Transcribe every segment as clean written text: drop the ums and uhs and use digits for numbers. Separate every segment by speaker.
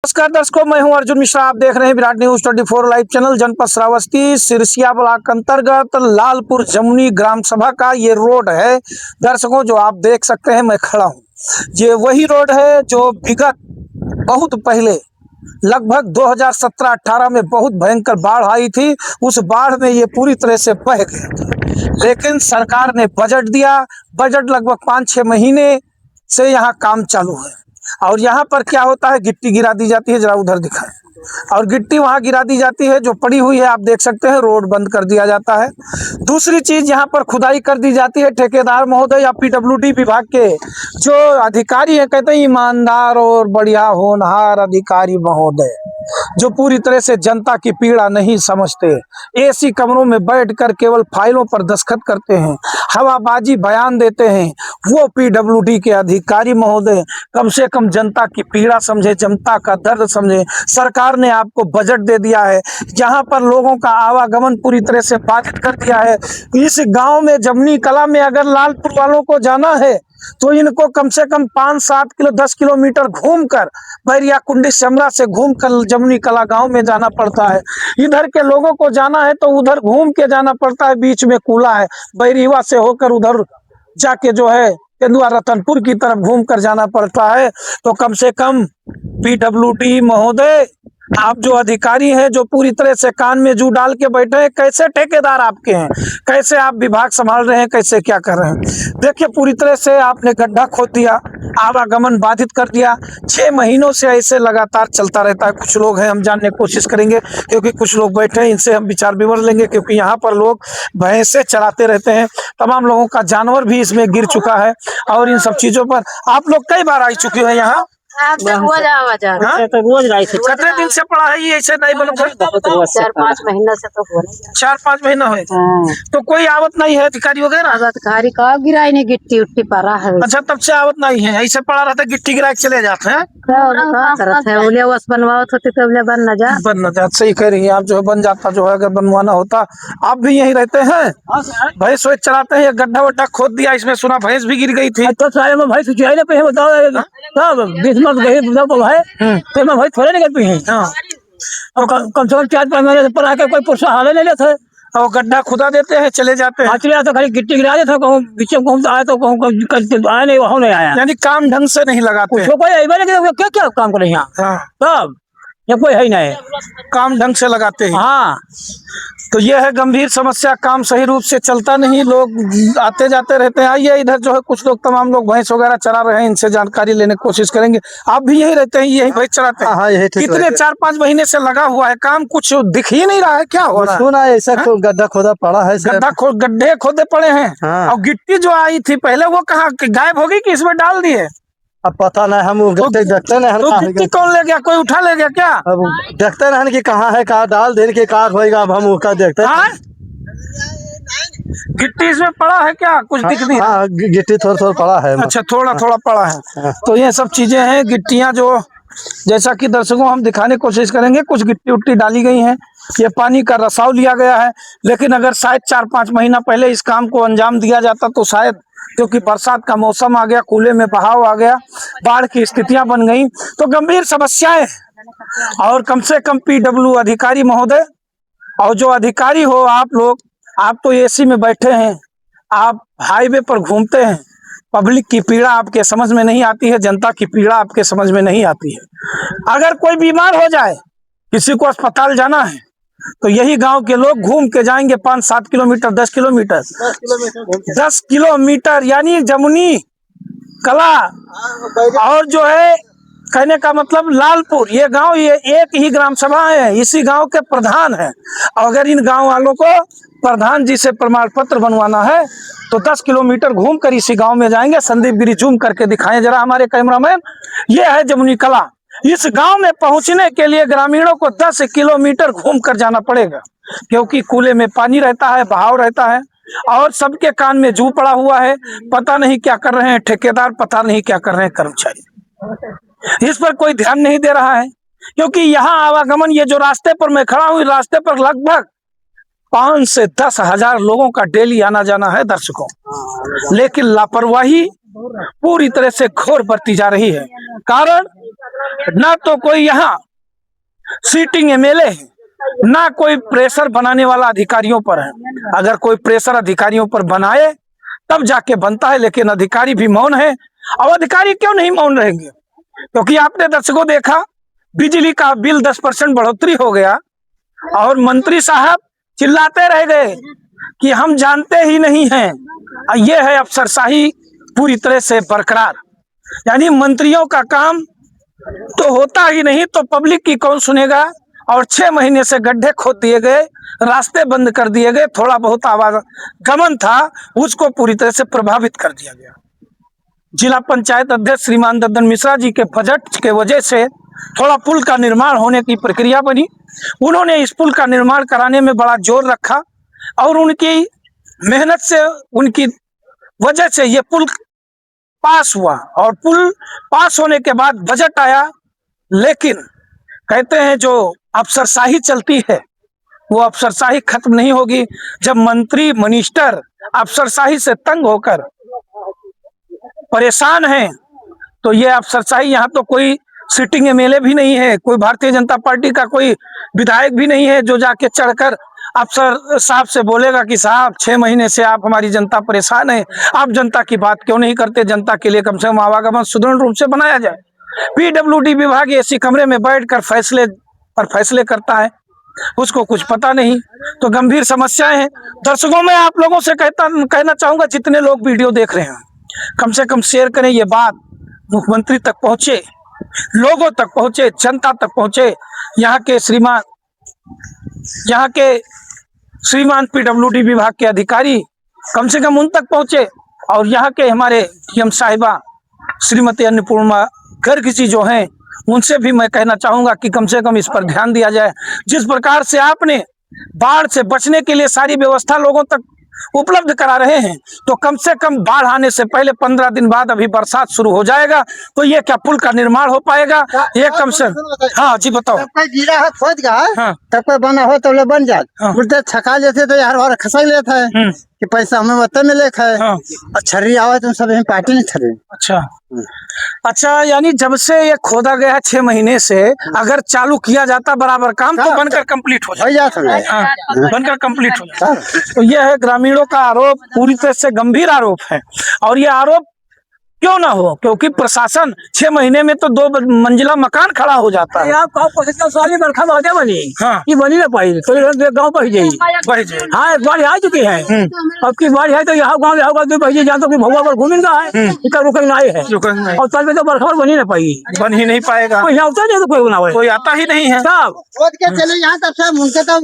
Speaker 1: नमस्कार दर्शकों, मैं हूं अर्जुन मिश्रा। आप देख रहे हैं विराट न्यूज 24 लाइव चैनल। जनपद श्रावस्ती सिरसिया ब्लॉक अंतर्गत लालपुर जमुनी ग्राम सभा का ये रोड है दर्शकों, जो आप देख सकते हैं। मैं खड़ा हूं, ये वही रोड है जो विगत बहुत पहले लगभग 2017-18 में बहुत भयंकर बाढ़ आई थी। उस बाढ़ में ये पूरी तरह से बह गया, लेकिन सरकार ने बजट दिया। बजट लगभग 5-6 महीने से यहाँ काम चालू है। और यहाँ पर क्या होता है, गिट्टी गिरा दी जाती है, जरा उधर दिखाएं। और गिट्टी वहाँ गिरा दी जाती है जो पड़ी हुई है, आप देख सकते हैं। रोड बंद कर दिया जाता है। दूसरी चीज, यहाँ पर खुदाई कर दी जाती है। ठेकेदार महोदय या पीडब्ल्यूडी विभाग के जो अधिकारी हैं, कहते हैं ईमानदार और बढ़िया होनहार अधिकारी महोदय, जो पूरी तरह से जनता की पीड़ा नहीं समझते। एसी कमरों में बैठकर केवल फाइलों पर दस्तखत करते हैं, हवाबाजी बयान देते हैं। वो पीडब्ल्यूडी के अधिकारी महोदय कम से कम जनता की पीड़ा समझे, जनता का दर्द समझे। सरकार ने आपको बजट दे दिया है, जहां पर लोगों का आवागमन पूरी तरह से बाधित कर दिया है। इस गांव में जमुनी कला में अगर लालपुर वालों को जाना है तो इनको कम से कम 5-7 किलो 10 किलोमीटर घूमकर बैरिया कुंडी समरा से घूमकर जमुनी कला गांव में जाना पड़ता है। इधर के लोगों को जाना है तो उधर घूम के जाना पड़ता है। बीच में कूला है, बैरिया से होकर उधर जाके जो है तेंदुआ रतनपुर की तरफ घूम कर जाना पड़ता है। तो कम से कम पीडब्ल्यूडी महोदय, आप जो अधिकारी हैं, जो पूरी तरह से कान में जू डाल के बैठे हैं, कैसे ठेकेदार आपके हैं, कैसे आप विभाग संभाल रहे हैं, कैसे क्या कर रहे हैं। देखिए, पूरी तरह से आपने गड्ढा खोद दिया, आवागमन बाधित कर दिया। 6 महीनों से ऐसे लगातार चलता रहता है। कुछ लोग हैं, हम जानने की कोशिश करेंगे, क्योंकि कुछ लोग बैठे हैं, इनसे हम विचार विमर्श लेंगे। क्योंकि यहाँ पर लोग भैंसे चराते रहते हैं, तमाम लोगों का जानवर भी इसमें गिर चुका है। और इन सब चीजों पर आप लोग कई बार आ चुके हैं यहाँ। कितने दिन से पड़ा है ये ऐसे नहीं बनो?
Speaker 2: 4-5 महीना से तो हो रहा है।
Speaker 1: 4-5 महीना हुए। तो कोई आवत नहीं है अधिकारी वगैरह?
Speaker 2: अधिकारी का गिराई नहीं, गिट्टी उट्टी पड़ा है।
Speaker 1: अच्छा, तब से आवत नहीं है, ऐसे पड़ा रहता है, गिट्टी गिरा के चले जाते हैं।
Speaker 2: बनवावत होती तो बन न जा
Speaker 1: बन न जाता। सही कह रही है आप, जो है बन जाता, जो है अगर बनवाना होता। आप भी यहीं रहते हैं? भैंस वैस चलाते हैं? गड्ढा वड्ढा खोद दिया इसमें, सुना भैंस भी गिर गई थी।
Speaker 2: तो सारे में भाई सुचाई ना पे बताओ तो मैं भाई थोड़े नहीं कर तो कम से कम 4-5 महीने से पढ़ा के कोई पुरुषा हाल नहीं लेते।
Speaker 1: और गड्ढा खुदा देते हैं, चले जाते हैं।
Speaker 2: चले तो खाली गिट्टी गिरा देते, कहूँ बीच में कहूँ आया तो कहूँ आया नहीं, वहाँ नहीं आया।
Speaker 1: यानी काम ढंग से नहीं लगाते।
Speaker 2: कोई क्या क्या काम करे यहाँ तब, या कोई है ही नहीं,
Speaker 1: काम ढंग से लगाते हैं।
Speaker 2: हाँ,
Speaker 1: तो ये है गंभीर समस्या, काम सही रूप से चलता नहीं, लोग आते जाते रहते हैं। आइए इधर, जो है कुछ लोग, तमाम लोग भैंस वगैरह चरा रहे हैं, इनसे जानकारी लेने की कोशिश करेंगे। आप भी यही रहते हैं, यही भैंस चराते हैं?
Speaker 3: हाँ, यही
Speaker 1: कितने 4-5 महीने से लगा हुआ है काम, कुछ दिख ही नहीं रहा है, क्या हो रहा है?
Speaker 3: सुना ऐसा गड्ढा खोदा पड़ा है,
Speaker 1: गड्ढे खोदे पड़े हैं।
Speaker 3: हाँ।
Speaker 1: और गिट्टी जो आई थी पहले, वो कहाँ गायब होगी कि इसमें डाल दिए?
Speaker 3: अब पता नहीं, हम देखते नहीं।
Speaker 1: तो गिट्टी कौन ले गया? कोई उठा ले गया क्या?
Speaker 3: अब देखते नहीं कि कहाँ है, कहाँ डाल देने के कार होएगा। अब हम उसका देखते हैं।
Speaker 1: गिट्टी इसमें पड़ा है क्या? कुछ दिख नहीं?
Speaker 3: हाँ, गिट्टी थोड़ा पड़ा है।
Speaker 1: अच्छा, थोड़ा थोड़ा पड़ा है। तो ये सब चीजें हैं, गिट्टियां जो, जैसा कि दर्शकों हम दिखाने की कोशिश करेंगे, कुछ गिट्टी उट्टी डाली गई हैं। ये पानी का रसाव लिया गया है। लेकिन अगर शायद 4-5 महीना पहले इस काम को अंजाम दिया जाता तो शायद, क्योंकि बरसात का मौसम आ गया, कूले में बहाव आ गया, बाढ़ की स्थितियां बन गई, तो गंभीर समस्याएं। और कम से कम पीडब्ल्यू अधिकारी महोदय, और जो अधिकारी हो आप लोग, आप तो एसी में बैठे हैं, आप हाईवे पर घूमते हैं, पब्लिक की पीड़ा आपके समझ में नहीं आती है, जनता की पीड़ा आपके समझ में नहीं आती है। अगर कोई बीमार हो जाए, किसी को अस्पताल जाना है, तो यही गांव के लोग घूम के जाएंगे 5-7 किलोमीटर, 10 किलोमीटर, 10 किलोमीटर, यानी जमुनी कला और जो है, कहने का मतलब लालपुर, ये गांव, ये एक ही ग्राम सभा है, इसी गांव के प्रधान है। अगर इन गांव वालों को प्रधान जी से प्रमाण पत्र बनवाना है तो 10 किलोमीटर घूम कर इसी गांव में जाएंगे। संदीप गिरी जूम करके दिखाएं जरा हमारे कैमरामैन। ये है जमुनी कला। इस गांव में पहुंचने के लिए ग्रामीणों को 10 किलोमीटर घूम कर जाना पड़ेगा, क्योंकि कूले में पानी रहता है, बहाव रहता है, और सबके कान में जू पड़ा हुआ है। पता नहीं क्या कर रहे हैं ठेकेदार, पता नहीं क्या कर रहे हैं कर्मचारी, इस पर कोई ध्यान नहीं दे रहा है। क्योंकि यहाँ आवागमन, ये जो रास्ते पर मैं खड़ा हूँ, रास्ते पर लगभग 5 से 10 हजार लोगों का डेली आना जाना है दर्शकों। लेकिन लापरवाही पूरी तरह से घोर बरती जा रही है। कारण ना तो कोई यहाँ सीटिंग एमएलए है, ना कोई प्रेशर बनाने वाला अधिकारियों पर है। अगर कोई प्रेशर अधिकारियों पर बनाए तब जाके बनता है, लेकिन अधिकारी भी मौन है। और अधिकारी क्यों नहीं मौन रहेंगे? क्योंकि आपने दर्शकों देखा, बिजली का बिल 10% बढ़ोतरी हो गया और मंत्री साहब चिल्लाते रह गए कि हम जानते ही नहीं हैं। ये है अफसरशाही पूरी तरह से बरकरार। यानी मंत्रियों का काम तो होता ही नहीं, तो पब्लिक की कौन सुनेगा। और 6 महीने से गड्ढे खोद दिए गए, रास्ते बंद कर दिए गए, थोड़ा बहुत आवागमन था उसको पूरी तरह से प्रभावित कर दिया गया। जिला पंचायत अध्यक्ष श्रीमान दद्दन मिश्रा जी के बजट के वजह से थोड़ा पुल का निर्माण होने की प्रक्रिया बनी। उन्होंने इस पुल का निर्माण कराने में बड़ा जोर रखा और उनकी मेहनत से, उनकी वजह से ये पुल पास हुआ। और पुल पास होने के बाद बजट आया, लेकिन कहते हैं जो अफसरशाही चलती है वो अफसरशाही खत्म नहीं होगी। जब मंत्री मिनिस्टर अफसरशाही से तंग होकर परेशान हैं तो ये अफसरशाही, यहाँ तो कोई सिटिंग एमएलए भी नहीं है, कोई भारतीय जनता पार्टी का कोई विधायक भी नहीं है जो जाके चढ़कर अफसर साहब से बोलेगा कि साहब 6 महीने से आप हमारी जनता परेशान है, आप जनता की बात क्यों नहीं करते? जनता के लिए कम से कम आवागमन सुदृढ़ रूप से बनाया जाए। पीडब्ल्यूडी विभाग ऐसी कमरे में बैठकर फैसले करता है, उसको कुछ पता नहीं। तो गंभीर समस्याएं हैं। दर्शकों, मैं आप लोगों से कहना चाहूंगा, जितने लोग वीडियो देख रहे हैं कम से कम शेयर करें, ये बात मुख्यमंत्री तक पहुंचे, लोगों तक पहुंचे, जनता तक पहुंचे। यहाँ के श्रीमान पीडब्ल्यूडी विभाग के अधिकारी कम से कम उन तक पहुंचे, और यहाँ के हमारे डीएम साहिबा श्रीमती अन्नपूर्णा गर्ग जी जो हैं, उनसे भी मैं कहना चाहूंगा कि कम से कम इस पर ध्यान दिया जाए। जिस प्रकार से आपने बाढ़ से बचने के लिए सारी व्यवस्था लोगों तक उपलब्ध करा रहे हैं, तो कम से कम बाढ़ आने से पहले 15 दिन बाद अभी बरसात शुरू हो जाएगा, तो ये क्या पुल का निर्माण हो पाएगा? ये कम से, हाँ जी बताओ।
Speaker 3: कोई गिरा है, खोद गया है,
Speaker 1: हाँ।
Speaker 3: तब कोई बना हो तो ले बन जाए।
Speaker 1: हाँ।
Speaker 3: उल्टे छका लेते तो यार वार खसा लेता है कि पैसा हमें मत मिले खाए।
Speaker 1: हाँ।
Speaker 3: छर्री आवे तो सब पार्टी नहीं छर्री।
Speaker 1: अच्छा, यानी जब से ये खोदा गया 6 महीने से, अगर चालू किया जाता बराबर काम तो बनकर कंप्लीट हो
Speaker 3: जाता है।
Speaker 1: हाँ, बनकर कंप्लीट हो जाता। तो यह है ग्रामीणों का आरोप, पूरी तरह से गंभीर आरोप है। और ये आरोप क्यों ना हो? क्योंकि प्रशासन 6 महीने में तो 2 मंजिला मकान खड़ा हो जाता है।
Speaker 2: आप सारी बरखा बातें बनी,
Speaker 1: हाँ।
Speaker 2: ये बनी ना पाई तो गाँव बह जाएगी। हाँ, एक बार आ चुकी है, अब की बार है तो यहाँ गाँव होगा तो बह जाए, तो भगवा पर घूमेगा है, इसका रुकना है। और तब तो बरखा बन ही नहीं पाई,
Speaker 1: बन ही नहीं पाएगा।
Speaker 2: कोई यहाँ नहीं, तो कोई बना,
Speaker 1: कोई आता ही नहीं है।
Speaker 2: साहब
Speaker 3: खोद के चले यहाँ, तब से उनके तो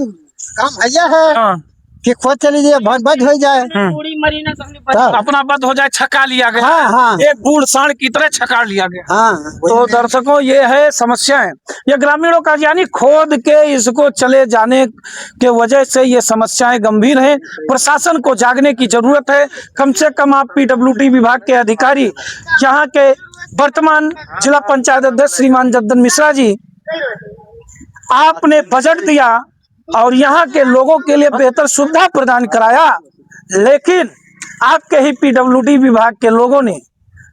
Speaker 3: काम भैया है
Speaker 1: हाँ।
Speaker 3: कि खोद चली जाए, बंद हो जाए,
Speaker 1: अपना बंद हो जाए, छका लिया गया।
Speaker 3: हाँ, हाँ।
Speaker 1: एक बूढ़ सांड की तरह छका लिया गया।
Speaker 3: हाँ।
Speaker 1: तो दर्शकों, ये है समस्याएं, ये ग्रामीणों का, यानी खोद के इसको चले जाने के वजह से ये समस्याएं गंभीर हैं। प्रशासन को जागने की जरूरत है। कम से कम आप पीडब्ल्यूडी विभाग के अधिकारी, यहाँ के वर्तमान जिला पंचायत अध्यक्ष श्रीमान दद्दन मिश्रा जी, आपने बजट दिया और यहाँ के लोगों के लिए बेहतर सुविधा प्रदान कराया, लेकिन आपके ही पीडब्ल्यूडी विभाग के लोगों ने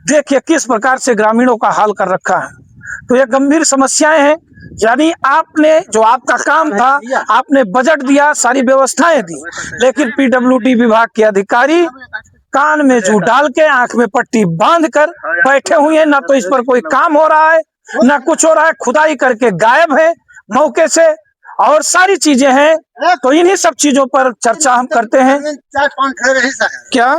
Speaker 1: देखिए किस प्रकार से ग्रामीणों का हाल कर रखा है। तो ये गंभीर समस्याएं हैं। यानी आपने जो आपका काम था, आपने बजट दिया, सारी व्यवस्थाएं दी, लेकिन पीडब्ल्यूडी विभाग के अधिकारी कान में जू डाल के, आंख में पट्टी बांध कर बैठे हुए हैं। ना तो इस पर कोई काम हो रहा है, ना कुछ हो रहा है, खुदाई करके गायब है मौके से, और सारी चीजें हैं। तो इन्हीं सब चीजों पर चर्चा हम करते हैं।
Speaker 3: 4-5 ठहरे हैं
Speaker 1: क्या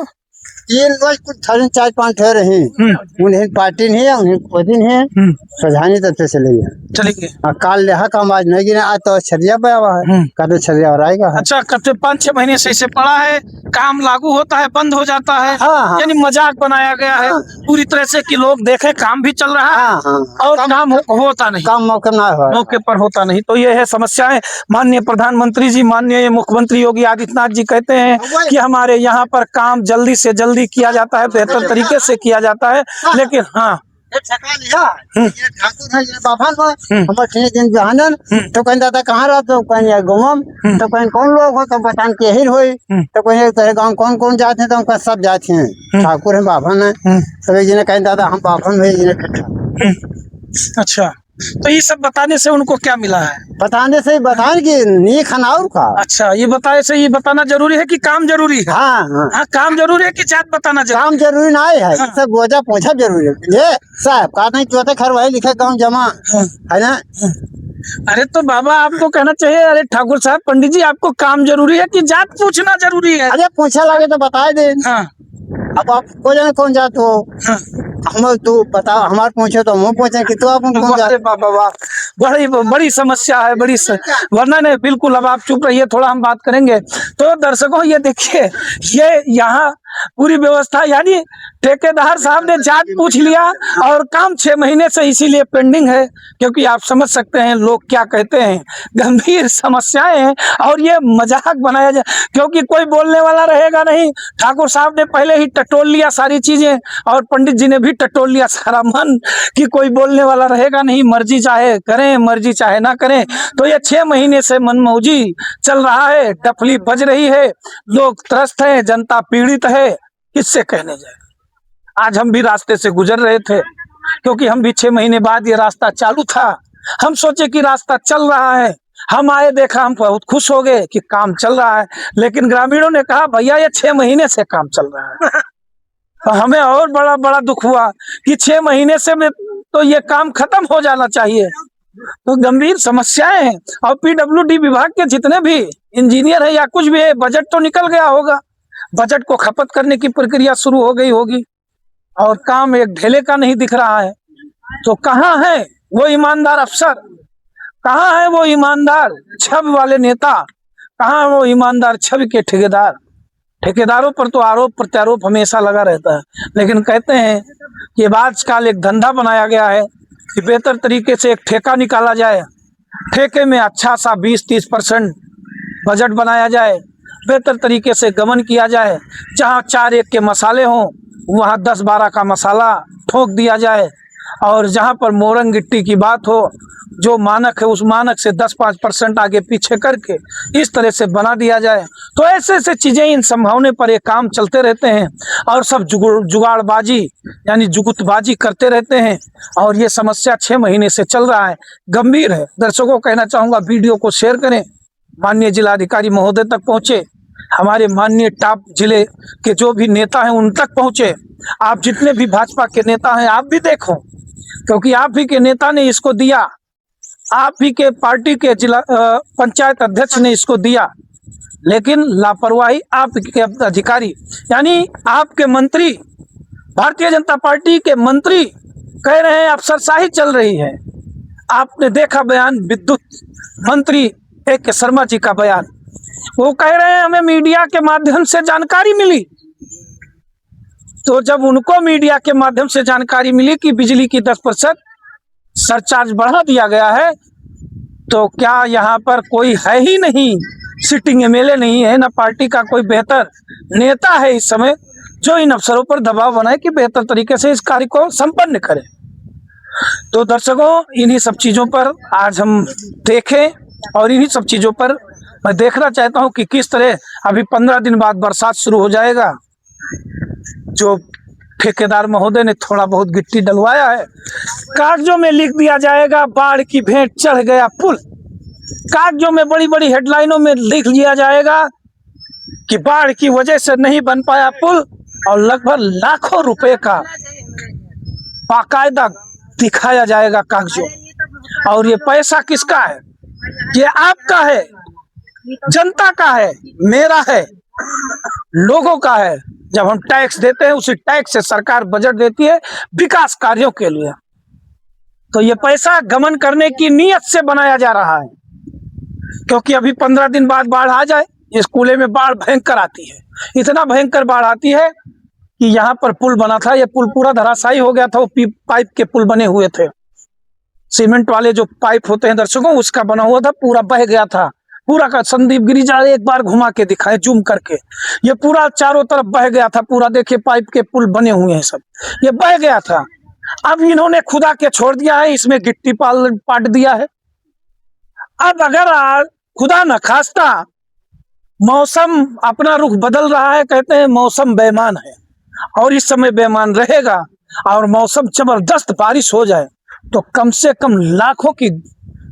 Speaker 3: 3 रोज कुछ 4-5 ठहरे हैं, उन्हें पार्टी नहीं है, उन्हें कोई दिन है, प्रधानी तब से चले गए।
Speaker 1: चलिए,
Speaker 3: काल लेहा काम आज नहीं गिरा, आज तो छरिया पे आवा है, कल छरिया और आएगा।
Speaker 1: अच्छा, कब से 5-6 महीने से इसे पड़ा है, काम लागू होता है, बंद हो जाता है।
Speaker 3: हाँ।
Speaker 1: यानी मजाक बनाया गया है पूरी तरह से कि लोग देखें काम भी चल रहा है।
Speaker 3: हाँ।
Speaker 1: और काम होता नहीं,
Speaker 3: काम मौके ना हो,
Speaker 1: मौके पर होता नहीं। तो ये है समस्याएं। माननीय प्रधानमंत्री जी, माननीय मुख्यमंत्री योगी आदित्यनाथ जी कहते हैं कि हमारे यहाँ पर काम जल्दी से जल्दी किया जाता है, बेहतर तरीके से किया जाता है, लेकिन हाँ
Speaker 3: ठाकुर है बाभन में हम दिन जहानन तो कहीं दादा कहाँ रहा, तो कहीं गाँव, तो कहीं कौन लोग हो, तो पठान के ही होई, तो कहीं तेरे गाँव कौन कौन जाते हैं, तो उनका सब जाते हैं। ठाकुर है बाभन है, तो एक जने कहीं दादा हम बाभन में,
Speaker 1: अच्छा, तो ये सब बताने से उनको क्या मिला है?
Speaker 3: बताने से बताने की नहीं खाना और का।
Speaker 1: अच्छा, ये बताए से ये बताना जरूरी है कि काम जरूरी है?
Speaker 3: हाँ हाँ,
Speaker 1: हाँ, काम जरूरी है कि जात बताना जरूरी?
Speaker 3: काम जरूरी नहीं है,
Speaker 1: हाँ।
Speaker 3: सब बोझा पोछा जरूरी है। ये साहब का नहीं तो खर वही लिखे गाँव जमा
Speaker 1: हाँ।
Speaker 3: है ना।
Speaker 1: अरे तो बाबा आपको कहना चाहिए, अरे ठाकुर साहब, पंडित जी, आपको काम जरूरी है कि जात पूछना जरूरी है?
Speaker 3: अरे पूछा लगे तो बता दे।
Speaker 1: हाँ
Speaker 3: अब आप को जाने कौन जात हो,
Speaker 1: हाँ।
Speaker 3: हम तू बता, हमारे पूछे तो हम पूछे कि तू आप कौन जात।
Speaker 1: अरे बाबा वाह, बड़ी बड़ी समस्या है, वरना नहीं, बिल्कुल। अब आप चुप रहिए, थोड़ा हम बात करेंगे। तो दर्शकों ये देखिए, ये यहाँ पूरी व्यवस्था, यानी ठेकेदार साहब ने जात पूछ लिया और काम 6 महीने से इसीलिए पेंडिंग है, क्योंकि आप समझ सकते हैं लोग क्या कहते हैं, गंभीर समस्याएं हैं और ये मजाक बनाया जाए, क्योंकि कोई बोलने वाला रहेगा नहीं। ठाकुर साहब ने पहले ही टटोल लिया सारी चीजें और पंडित जी ने भी टटोल लिया सारा मन कि कोई बोलने वाला रहेगा नहीं, मर्जी चाहे करें, मर्जी चाहे ना करें। तो ये 6 महीने से मनमौजी चल रहा है, डफली बज रही है, लोग त्रस्त हैं, जनता पीड़ित है, किससे कहने जाए। आज हम भी रास्ते से गुजर रहे थे, क्योंकि हम भी 6 महीने बाद ये रास्ता चालू था। हम सोचे कि रास्ता चल रहा है, हम आए, देखा, हम बहुत खुश हो गए कि काम चल रहा है। लेकिन ग्रामीणों ने कहा भैया ये 6 महीने से काम चल रहा है। तो हमें और बड़ा बड़ा दुख हुआ कि 6 महीने से में तो ये काम खत्म हो जाना चाहिए। तो गंभीर समस्याएं हैं। और पीडब्ल्यूडी विभाग के जितने भी इंजीनियर है या कुछ भी है, बजट तो निकल गया होगा, बजट को खपत करने की प्रक्रिया शुरू हो गई होगी और काम एक ढेले का नहीं दिख रहा है। तो कहाँ है वो ईमानदार अफसर, कहाँ है वो ईमानदार छवि वाले नेता, कहाँ है वो ईमानदार छवि के ठेकेदार? ठेकेदारों पर तो आरोप प्रत्यारोप हमेशा लगा रहता है, लेकिन कहते हैं कि आजकल एक धंधा बनाया गया है कि बेहतर तरीके से एक ठेका निकाला जाए, ठेके में अच्छा सा 20-30% बजट बनाया जाए, बेहतर तरीके से गमन किया जाए, जहाँ 4-1 के मसाले हों वहाँ 10-12 का मसाला ठोक दिया जाए, और जहाँ पर मोरंग गिट्टी की बात हो, जो मानक है उस मानक से 10-5% आगे पीछे करके इस तरह से बना दिया जाए। तो ऐसे ऐसे चीजें इन संभावने पर ये काम चलते रहते हैं और सब जुगाड़बाजी यानी जुगुतबाजी करते रहते हैं। और ये समस्या 6 महीने से चल रहा है, गंभीर है। दर्शकों को कहना चाहूंगा वीडियो को शेयर करें, माननीय जिलाधिकारी महोदय तक पहुंचे, हमारे माननीय टॉप जिले के जो भी नेता हैं उन तक पहुंचे। आप जितने भी भाजपा के नेता हैं आप भी देखो, क्योंकि आप ही के नेता ने इसको दिया, आप ही के पार्टी के जिला पंचायत अध्यक्ष ने इसको दिया, लेकिन लापरवाही आप के अधिकारी यानी आपके मंत्री, भारतीय जनता पार्टी के मंत्री कह रहे हैं अफसरशाही चल रही है। आपने देखा बयान विद्युत मंत्री A.K. शर्मा जी का बयान, वो कह रहे हैं हमें मीडिया के माध्यम से जानकारी मिली। तो जब उनको मीडिया के माध्यम से जानकारी मिली कि बिजली की 10% सरचार्ज बढ़ा दिया गया है, तो क्या यहाँ पर कोई है ही नहीं, सिटिंग MLA नहीं है, ना पार्टी का कोई बेहतर नेता है इस समय जो इन अफसरों पर दबाव बनाए कि बेहतर तरीके से इस कार्य को संपन्न करें। तो दर्शकों, इन्हीं सब चीज़ों पर आज हम देखें और इन्हीं सब चीज़ों पर मैं देखना चाहता हूं कि किस तरह अभी 15 दिन बाद बरसात शुरू हो जाएगा। जो ठेकेदार महोदय ने थोड़ा बहुत गिट्टी डलवाया है, कागजों में लिख दिया जाएगा बाढ़ की भेंट चढ़ गया पुल, कागजों में बड़ी बड़ी हेडलाइनों में लिख दिया जाएगा कि बाढ़ की वजह से नहीं बन पाया पुल, और लगभग लाखों रुपए का बाकायदा दिखाया जाएगा कागजों। और ये पैसा किसका है? ये आपका है, जनता का है, मेरा है, लोगों का है। जब हम टैक्स देते हैं उसी टैक्स से सरकार बजट देती है विकास कार्यों के लिए। तो ये पैसा गमन करने की नीयत से बनाया जा रहा है, क्योंकि अभी 15 दिन बाद बाढ़ आ जाए। इस कूले में बाढ़ भयंकर आती है, इतना भयंकर बाढ़ आती है कि यहाँ पर पुल बना था, ये पुल पूरा धराशायी हो गया था। वो पाइप के पुल बने हुए थे, सीमेंट वाले जो पाइप होते हैं दर्शकों, उसका बना हुआ था, पूरा बह गया था पूरा का। संदीप गिरी जा एक बार घुमा के दिखाए जूम करके, ये पूरा चारों तरफ बह गया था पूरा। देखिए पाइप के पुल बने हुए हैं सब, ये बह गया था। अब इन्होंने खुदा के छोड़ दिया है, इसमें गिट्टी पाट दिया है। अब अगर खुदा न खास्ता मौसम अपना रुख बदल रहा है, कहते हैं मौसम बेईमान है और इस समय बेईमान रहेगा, और मौसम जबरदस्त बारिश हो जाए, तो कम से कम लाखों की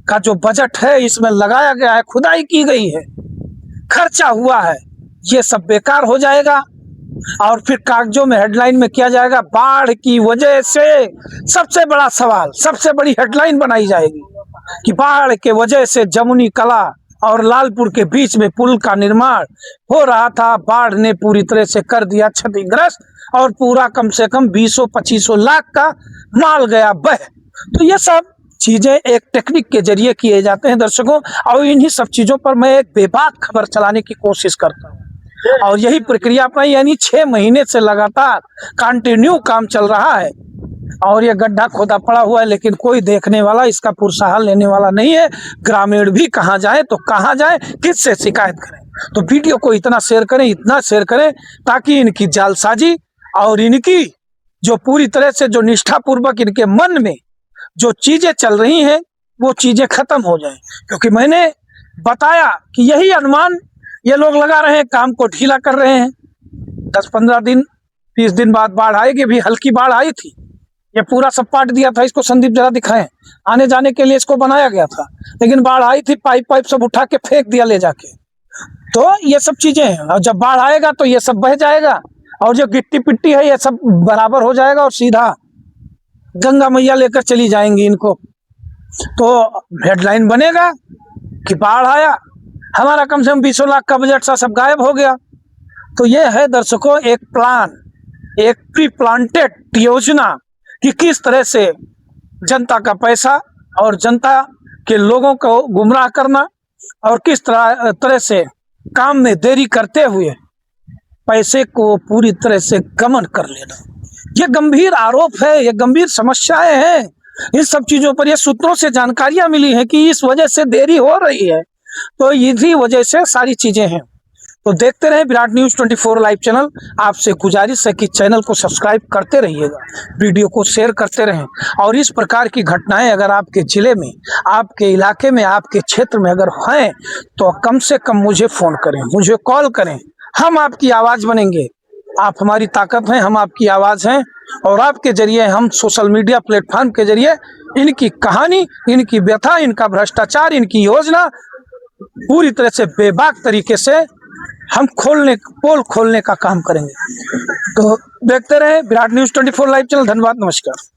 Speaker 1: का जो बजट है इसमें लगाया गया है, खुदाई की गई है, खर्चा हुआ है, ये सब बेकार हो जाएगा। और फिर कागजों में हेडलाइन में किया जाएगा बाढ़ की वजह से, सबसे बड़ा सवाल, सबसे बड़ी हेडलाइन बनाई जाएगी कि बाढ़ के वजह से जमुनी कला और लालपुर के बीच में पुल का निर्माण हो रहा था, बाढ़ ने पूरी तरह से कर दिया क्षतिग्रस्त और पूरा कम से कम 20-25 लाख का माल गया बह। तो ये सब चीजें एक टेक्निक के जरिए किए जाते हैं दर्शकों, और इन्हीं सब चीजों पर मैं एक बेबाक खबर चलाने की कोशिश करता हूँ। और यही प्रक्रिया पर यानी 6 महीने से लगातार कंटिन्यू काम चल रहा है और ये गड्ढा खोदा पड़ा हुआ है, लेकिन कोई देखने वाला, इसका पुरसहार लेने वाला नहीं है। ग्रामीण भी कहाँ जाए तो कहाँ जाए, किससे शिकायत करें। तो वीडियो को इतना शेयर करें, इतना शेयर करें ताकि इनकी जालसाजी और इनकी जो पूरी तरह से जो निष्ठापूर्वक इनके मन में जो चीजें चल रही हैं वो चीजें खत्म हो जाएं। क्योंकि मैंने बताया कि यही अनुमान ये लोग लगा रहे हैं, काम को ढीला कर रहे हैं। 10-15 दिन 30 दिन बाद बाढ़ आएगी, भी हल्की बाढ़ आई थी, ये पूरा सब पाट दिया था। इसको संदीप जरा दिखाएं, आने जाने के लिए इसको बनाया गया था, लेकिन बाढ़ आई थी, पाइप सब उठा के फेंक दिया ले जाके। तो ये सब चीजें हैं, और जब बाढ़ आएगा तो ये सब बह जाएगा और जो गिट्टी पिट्टी है ये सब बराबर हो जाएगा और सीधा गंगा मैया लेकर चली जाएंगी इनको। तो हेडलाइन बनेगा कि बाढ़ आया, हमारा कम से कम 20 लाख का बजट सा सब गायब हो गया। तो ये है दर्शकों एक प्लान, एक प्री प्लांटेड योजना कि किस तरह से जनता का पैसा और जनता के लोगों को गुमराह करना और किस तरह से काम में देरी करते हुए पैसे को पूरी तरह से गमन कर लेना। ये गंभीर आरोप है, ये गंभीर समस्याएं हैं। इन सब चीजों पर ये सूत्रों से जानकारियां मिली हैं कि इस वजह से देरी हो रही है, तो इसी वजह से सारी चीजें हैं। तो देखते रहे विराट न्यूज 24 लाइव चैनल। आपसे गुजारिश है कि चैनल को सब्सक्राइब करते रहिएगा, वीडियो को शेयर करते रहें, और इस प्रकार की घटनाएं अगर आपके जिले में, आपके इलाके में, आपके क्षेत्र में अगर हैं तो कम से कम मुझे फोन करें, मुझे कॉल करें। हम आपकी आवाज बनेंगे, आप हमारी ताकत हैं, हम आपकी आवाज हैं, और आपके जरिए हम सोशल मीडिया प्लेटफॉर्म के जरिए इनकी कहानी, इनकी व्यथा, इनका भ्रष्टाचार, इनकी योजना पूरी तरह से बेबाक तरीके से हम पोल खोलने का काम करेंगे। तो देखते रहे विराट न्यूज 24 लाइव चैनल। धन्यवाद, नमस्कार।